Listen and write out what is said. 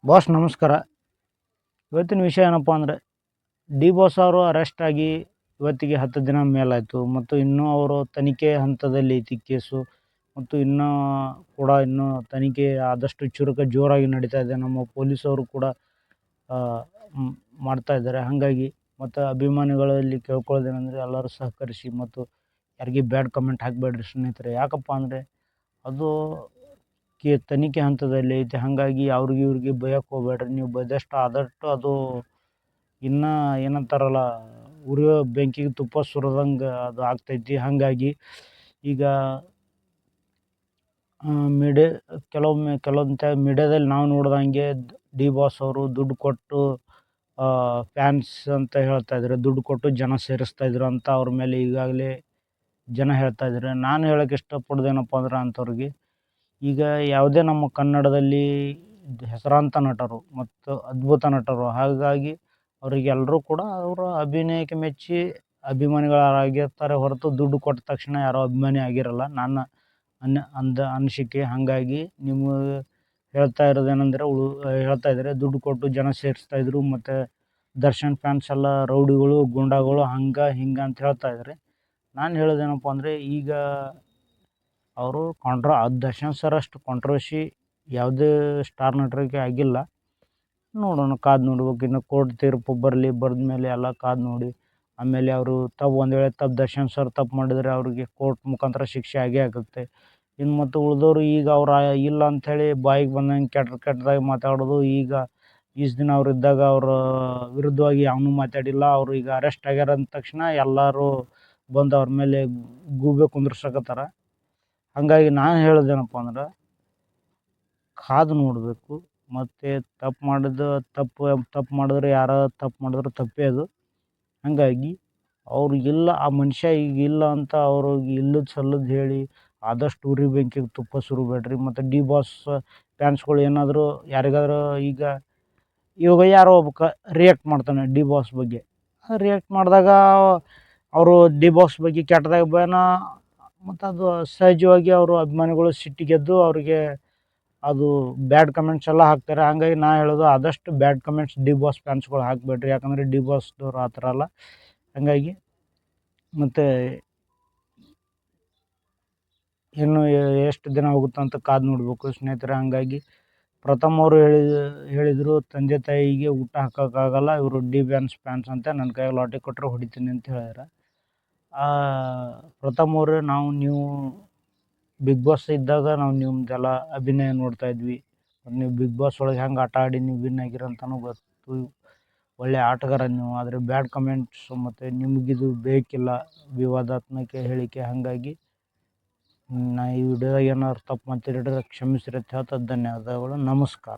Boss ನಮಸ್ಕಾರ. ಇವತ್ತಿನ ವಿಷಯ ಏನಪ್ಪ ಅಂದರೆ, ಡಿ ಬಾಸ್ ಅವರು ಅರೆಸ್ಟ್ ಆಗಿ ಇವತ್ತಿಗೆ 10 ದಿನ ಮೇಲಾಯಿತು ಮತ್ತು ಇನ್ನೂ ಅವರು ತನಿಖೆ ಹಂತದಲ್ಲಿ ಐತಿ ಕೇಸು. ಮತ್ತು ಇನ್ನೂ ತನಿಖೆ ಆದಷ್ಟು ಜೋರಾಗಿ ನಡೀತಾ ಇದೆ. ನಮ್ಮ ಪೊಲೀಸವರು ಕೂಡ ಮಾಡ್ತಾ ಇದ್ದಾರೆ. ಹಾಗಾಗಿ ಮತ್ತು ಅಭಿಮಾನಿಗಳಲ್ಲಿ ಕೇಳ್ಕೊಳ್ಳೋದೇನೆಂದರೆ, ಎಲ್ಲರೂ ಸಹಕರಿಸಿ ಮತ್ತು ಯಾರಿಗೆ ಬ್ಯಾಡ್ ಕಮೆಂಟ್ ಹಾಕಬೇಡ್ರಿ ಸ್ನೇಹಿತರೆ. ಯಾಕಪ್ಪ ಅಂದರೆ ಅದು ತನಿಖೆ ಹಂತದಲ್ಲಿ ಐತೆ. ಹಾಗಾಗಿ ಅವ್ರಿಗೆ ಇವ್ರಿಗೆ ಬೈಯಕ್ಕೆ ಹೋಗ್ಬೇಡ್ರಿ. ನೀವು ಬೈದಷ್ಟು ಆದಷ್ಟು ಅದು ಇನ್ನೂ ಏನಂತಾರಲ್ಲ, ಉರಿಯೋ ಬೆಂಕಿಗೆ ತುಪ್ಪ ಸುರಿದಂಗೆ ಅದು ಆಗ್ತೈತಿ. ಹಾಗಾಗಿ ಈಗ ಕೆಲವೊಂದು ಮೀಡಿಯಾದಲ್ಲಿ ನಾವು ನೋಡ್ದಂಗೆ ಡಿ ಬಾಸ್ ಅವರು ದುಡ್ಡು ಕೊಟ್ಟು ಫ್ಯಾನ್ಸ್ ಅಂತ ಹೇಳ್ತಾಯಿದ್ರು, ದುಡ್ಡು ಕೊಟ್ಟು ಜನ ಸೇರಿಸ್ತಾಯಿದ್ರು ಅಂತ ಅವ್ರ ಮೇಲೆ ಈಗಾಗಲೇ ಜನ ಹೇಳ್ತಾಯಿದ್ದಾರೆ. ನಾನು ಹೇಳೋಕ್ಕೆ ಇಷ್ಟಪಡೋದೇನಪ್ಪ ಅಂದ್ರೆ, ಅಂಥವ್ರಿಗೆ ಈಗ ಯಾವುದೇ ನಮ್ಮ ಕನ್ನಡದಲ್ಲಿ ಹೆಸರಾಂತ ನಟರು ಮತ್ತು ಅದ್ಭುತ ನಟರು. ಹಾಗಾಗಿ ಅವರಿಗೆಲ್ಲರೂ ಕೂಡ ಅವರ ಅಭಿನಯಕ್ಕೆ ಮೆಚ್ಚಿ ಅಭಿಮಾನಿಗಳಾಗಿರ್ತಾರೆ ಹೊರತು ದುಡ್ಡು ಕೊಟ್ಟ ತಕ್ಷಣ ಯಾರೋ ಅಭಿಮಾನಿ ಆಗಿರಲ್ಲ, ನನ್ನ ಅನಿಸಿಕೆ. ಹಾಗಾಗಿ ನಿಮಗೆ ಹೇಳ್ತಾ ಇದ್ದಾರೆ, ದುಡ್ಡು ಕೊಟ್ಟು ಜನ ಸೇರಿಸ್ತಾಯಿದ್ರು ಮತ್ತು ದರ್ಶನ್ ಫ್ಯಾನ್ಸ್ ಎಲ್ಲ ರೌಡಿಗಳು, ಗೂಂಡಾಗಳು, ಹಿಂಗೆ ಅಂತ ಹೇಳ್ತಾಯಿದ್ದಾರೆ. ನಾನು ಹೇಳೋದೇನಪ್ಪ ಅಂದರೆ, ಈಗ ಅವರು ದರ್ಶನ್ ಸರ್ ಅಷ್ಟು ಕಾಂಟ್ರವರ್ಸಿ ಯಾವುದೇ ಸ್ಟಾರ್ ನಟರಿಗೆ ಆಗಿಲ್ಲ. ನೋಡೋಣ, ಕಾದು ನೋಡ್ಬೇಕು. ಇನ್ನು ಕೋರ್ಟ್ ತೀರ್ಪು ಬರೆದ ಮೇಲೆ ಎಲ್ಲ ಕಾದು ನೋಡಿ ಆಮೇಲೆ ಅವರು ಒಂದು ವೇಳೆ ದರ್ಶನ್ ಸರ್ ತಪ್ಪು ಮಾಡಿದರೆ ಅವ್ರಿಗೆ ಕೋರ್ಟ್ ಮುಖಾಂತರ ಶಿಕ್ಷೆ ಆಗೇ ಆಗುತ್ತೆ. ಇನ್ನು ಮತ್ತು ಉಳಿದವರು ಈಗ ಅವ್ರು ಇಲ್ಲ ಅಂಥೇಳಿ ಬಾಯಿಗೆ ಬಂದಂಗೆ ಕೆಟ್ಟದಾಗಿ ಮಾತಾಡೋದು. ಈಗ ಇಷ್ಟು ದಿನ ಅವ್ರು ಇದ್ದಾಗ ಅವ್ರ ವಿರುದ್ಧವಾಗಿ ಯಾವನೂ ಮಾತಾಡಿಲ್ಲ. ಅವರು ಈಗ ಅರೆಸ್ಟ್ ಆಗ್ಯಾರ ಅಂದ ತಕ್ಷಣ ಎಲ್ಲರೂ ಬಂದು ಅವ್ರ ಮೇಲೆ ಗೂಬೆ ಕುಂದ್ರಸಕತ್ತಾರ. ಹಾಗಾಗಿ ನಾನು ಹೇಳೋದೇನಪ್ಪ ಅಂದ್ರೆ, ಕಾದು ನೋಡಬೇಕು. ಮತ್ತು ತಪ್ಪು ಮಾಡಿದ್ರೆ ಯಾರು ತಪ್ಪು ಮಾಡಿದ್ರು ತಪ್ಪೇ ಅದು. ಹಾಗಾಗಿ ಅವ್ರಿಗಿಲ್ಲ, ಆ ಮನುಷ್ಯ ಈಗ ಇಲ್ಲ ಅಂತ ಅವ್ರಿಗೆ ಇಲ್ಲದ ಸಲ್ಲದ ಹೇಳಿ ಆದಷ್ಟು ಉರಿ ಬೆಂಕಿಗೆ ತುಪ್ಪ ಸುರಿಬೇಡ್ರಿ. ಮತ್ತು ಡಿ ಬಾಸ್ ಫ್ಯಾನ್ಸ್ಗಳು ಏನಾದರೂ ಯಾರಿಗಾದ್ರೂ ಇವಾಗ ಯಾರೋ ಒಬ್ಬ ರಿಯಾಕ್ಟ್ ಮಾಡ್ತಾನೆ ಡಿ ಬಾಸ್ ಬಗ್ಗೆ. ರಿಯಾಕ್ಟ್ ಮಾಡಿದಾಗ ಅವರು ಡಿ ಬಾಸ್ ಬಗ್ಗೆ ಕೆಟ್ಟದಾಗಿ ಮತ್ತು ಅದು ಸಹಜವಾಗಿ ಅವರು ಅಭಿಮಾನಿಗಳು ಸಿಟ್ಟಿಗೆದ್ದು ಅವರಿಗೆ ಅದು ಬ್ಯಾಡ್ ಕಮೆಂಟ್ಸ್ ಎಲ್ಲ ಹಾಕ್ತಾರೆ. ಹಾಗಾಗಿ ನಾ ಹೇಳೋದು, ಆದಷ್ಟು ಬ್ಯಾಡ್ ಕಮೆಂಟ್ಸ್ ಡಿ ಬಾಸ್ ಫ್ಯಾನ್ಸ್ಗಳು ಹಾಕಬೇಡ್ರಿ. ಯಾಕಂದರೆ ಡಿ ಬಾಸ್ದವ್ರು ಆ ಥರ ಅಲ್ಲ. ಹಾಗಾಗಿ ಮತ್ತು ಇನ್ನು ಎಷ್ಟು ದಿನ ಹೋಗುತ್ತೆ ಅಂತ ಕಾದು ನೋಡಬೇಕು ಸ್ನೇಹಿತರೆ. ಹಾಗಾಗಿ ಪ್ರಥಮ್ ಅವರು ಹೇಳಿದರು, ತಂದೆ ತಾಯಿಗೆ ಊಟ ಹಾಕೋಕ್ಕಾಗಲ್ಲ, ಇವರು ಡಿ ಫ್ಯಾನ್ಸ್ ಅಂತ ನನ್ನ ಕೈಯಾಗ ಲಾಟರಿ ಕೊಟ್ಟರೆ ಹೊಡಿತೀನಿ ಅಂತ ಹೇಳಿದಾರೆ. ಪ್ರಥಮ್ ಅವರೇ, ನೀವು ಬಿಗ್ ಬಾಸ್ ಇದ್ದಾಗ ನಾವು ನಿಮ್ಮದೆಲ್ಲ ಅಭಿನಯ ನೋಡ್ತಾ ಇದ್ವಿ. ನೀವು ಬಿಗ್ ಬಾಸ್ ಒಳಗೆ ಹೆಂಗೆ ಆಟ ಆಡಿ ನೀವು ವಿನ್ ಆಗಿರಂತನೂ ಗೊತ್ತು. ಒಳ್ಳೆಯ ಆಟಗಾರ ನೀವು. ಆದರೆ ಬ್ಯಾಡ್ ಕಮೆಂಟ್ಸ್ ಮತ್ತು ನಿಮಗಿದು ಬೇಕಿಲ್ಲ, ವಿವಾದಾತ್ಮಕ ಹೇಳಿಕೆ. ಹಾಗಾಗಿ ನಾ ಈ ವಿಡಿಯೋದಾಗ ಏನಾದ್ರು ತಪ್ಪು ಮಾತಾಡಿದ್ರೆ ಕ್ಷಮಿಸಿರಿ ಅಂತ ಹೇಳ್ತಾ ಧನ್ಯವಾದಗಳು. ನಮಸ್ಕಾರ.